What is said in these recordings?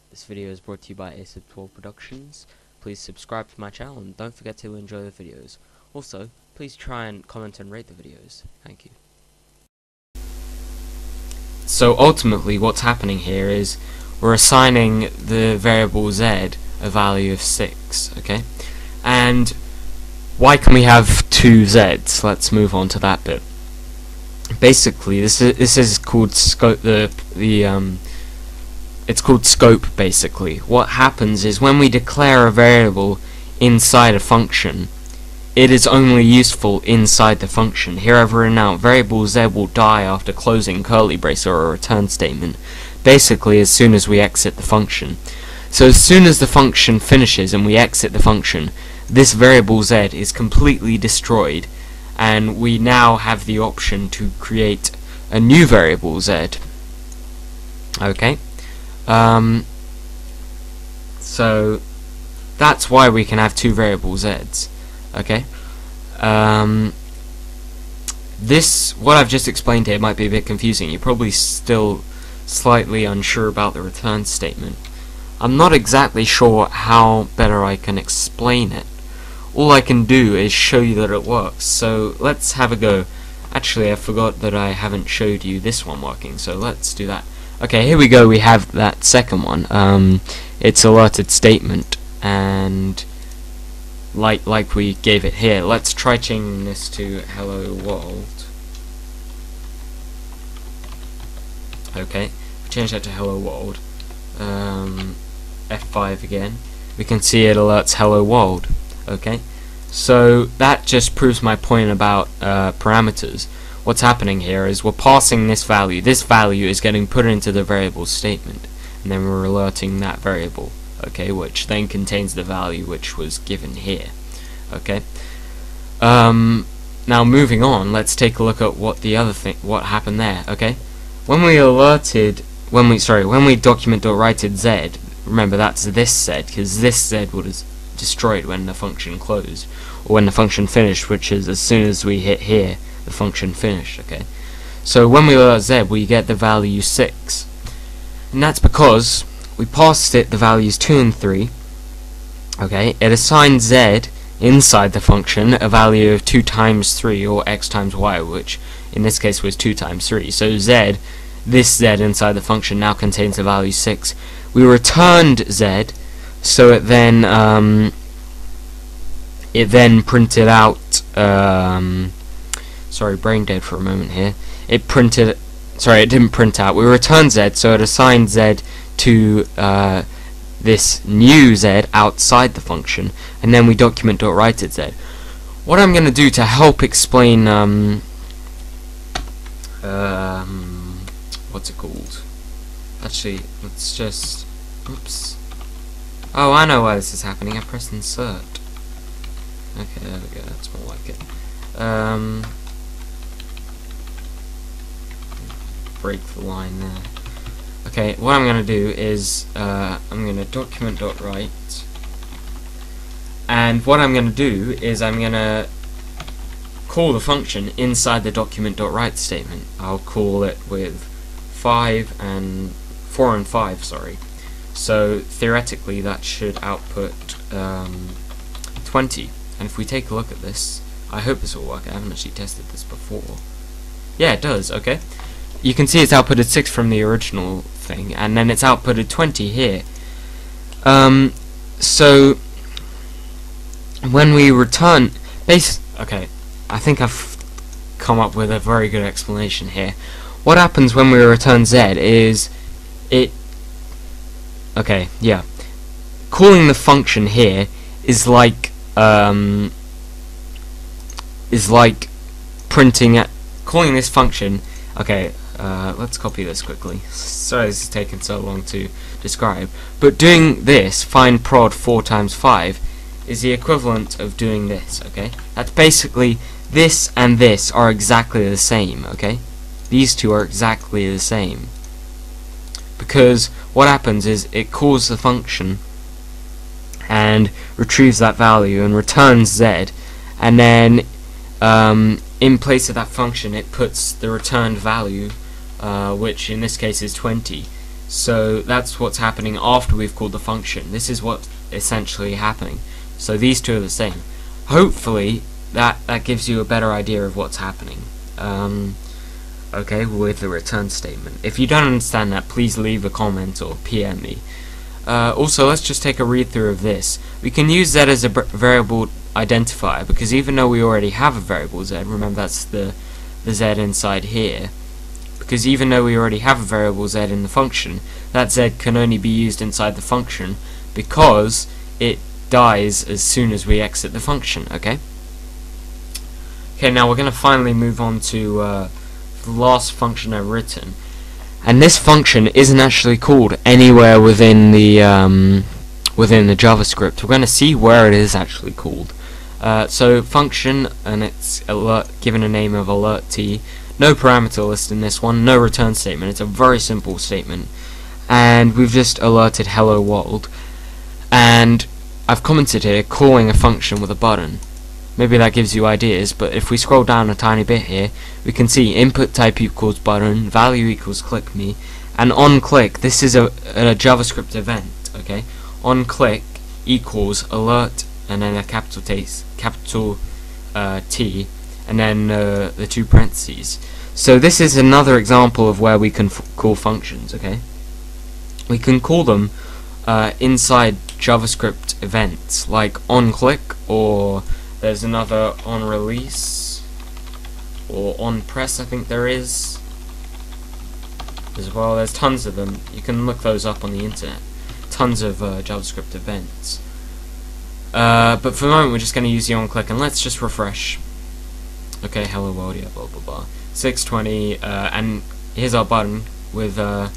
This video is brought to you by A12 Productions. Please subscribe to my channel and don't forget to enjoy the videos. Also, please try and comment and rate the videos. Thank you. So ultimately what's happening here is we're assigning the variable z a value of 6, okay? And why can we have two z's? Let's move on to that bit. Basically, this is called scope. It's called scope. Basically, what happens is when we declare a variable inside a function, it is only useful inside the function. Here I've written out variable z will die after closing curly brace or a return statement. Basically, as soon as we exit the function. So as soon as the function finishes and we exit the function, this variable z is completely destroyed, and we now have the option to create a new variable z. Okay, so that's why we can have two variable z's. Okay, this, what I've just explained here, might be a bit confusing. You're probably still slightly unsure about the return statement. I'm not exactly sure how better I can explain it. All I can do is show you that it works, so let's have a go. Actually, I forgot that I haven't showed you this one working, so let's do that. Okay, here we go. We have that second one. It's alerted statement, and like we gave it here. Let's try changing this to hello world. Okay, change that to hello world. F5 again. We can see it alerts hello world. Okay, so that just proves my point about parameters. What's happening here is we're passing this value. This value is getting put into the variable statement, and then we're alerting that variable, okay, which then contains the value which was given here. Okay. Now moving on, let's take a look at what the other thing, what happened there. Okay, when we document.writed z, remember that's this z, because this z was destroyed when the function closed, or when the function finished, which is as soon as we hit here, the function finished. Okay, so when we alert z, we get the value 6, and that's because we passed it the values 2 and 3. Okay, it assigned z inside the function a value of 2 times 3, or x times y, which in this case was 2 times 3. So z, this z inside the function now contains the value 6. We returned z, so it then printed out. Sorry, brain dead for a moment here. It didn't print out. We returned z, so it assigned z to this new z outside the function, and then we document.writed z. What I'm going to do to help explain what's it called? Actually, let's just, oops. Oh, I know why this is happening. I pressed insert. Okay, there we go. That's more like it. Break the line there. Okay, what I'm going to do is I'm going to document.write, and what I'm going to do is I'm going to call the function inside the document.write statement. I'll call it with 4 and 5, sorry. So theoretically that should output 20. And if we take a look at this, I hope this will work. I haven't actually tested this before. Yeah, it does. Okay, you can see it's outputted 6 from the original thing, and then it's outputted 20 here. So when we return okay, I think I've come up with a very good explanation here. What happens when we return z is calling the function here is like calling this function. Okay, let's copy this quickly. Sorry this is taking so long to describe, but doing this, find prod 4 times 5, is the equivalent of doing this. Okay, that's basically, this and this are exactly the same. Okay, these two are exactly the same, because what happens is it calls the function and retrieves that value and returns z, and then in place of that function it puts the returned value, which in this case is 20, So that's what's happening after we've called the function. This is what's essentially happening. So these two are the same. Hopefully that gives you a better idea of what's happening. Okay, with the return statement. If you don't understand that, please leave a comment or PM me. Also, let's just take a read through of this. We can use z as a variable identifier, because even though we already have a variable z, remember that's the z inside here, because even though we already have a variable z in the function, that z can only be used inside the function because it dies as soon as we exit the function, okay? Okay, now we're going to finally move on to the last function I've written, and this function isn't actually called anywhere within the JavaScript. We're going to see where it is actually called. So function, and it's given a name of alert t. No parameter list in this one, no return statement. It's a very simple statement, and we've just alerted hello world, and I've commented here calling a function with a button. Maybe that gives you ideas, but if we scroll down a tiny bit here, we can see input type equals button, value equals click me, and on click, this is a JavaScript event, okay? On click equals alert, and then a capital T, and then the two parentheses. So this is another example of where we can call functions, okay? We can call them inside JavaScript events, like on click, or there's another on release, or on press, I think there is as well. There's tons of them. You can look those up on the internet. Tons of JavaScript events. But for the moment we're just going to use the on click, and let's just refresh. Okay, hello world, yeah, blah blah blah. 620, and here's our button with the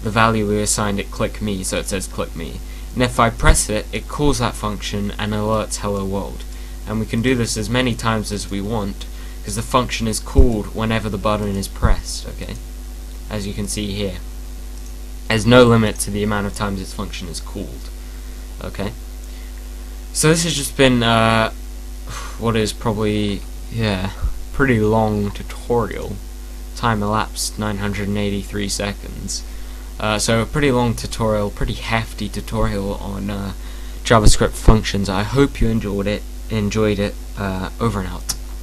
value we assigned it click me, so it says click me. And if I press it, it calls that function and alerts hello world. And we can do this as many times as we want, because the function is called whenever the button is pressed, okay? As you can see here. There's no limit to the amount of times this function is called, okay? So this has just been what is probably, yeah, pretty long tutorial. Time elapsed 983 seconds. So a pretty long tutorial, pretty hefty tutorial on JavaScript functions. I hope you enjoyed it. Over and out.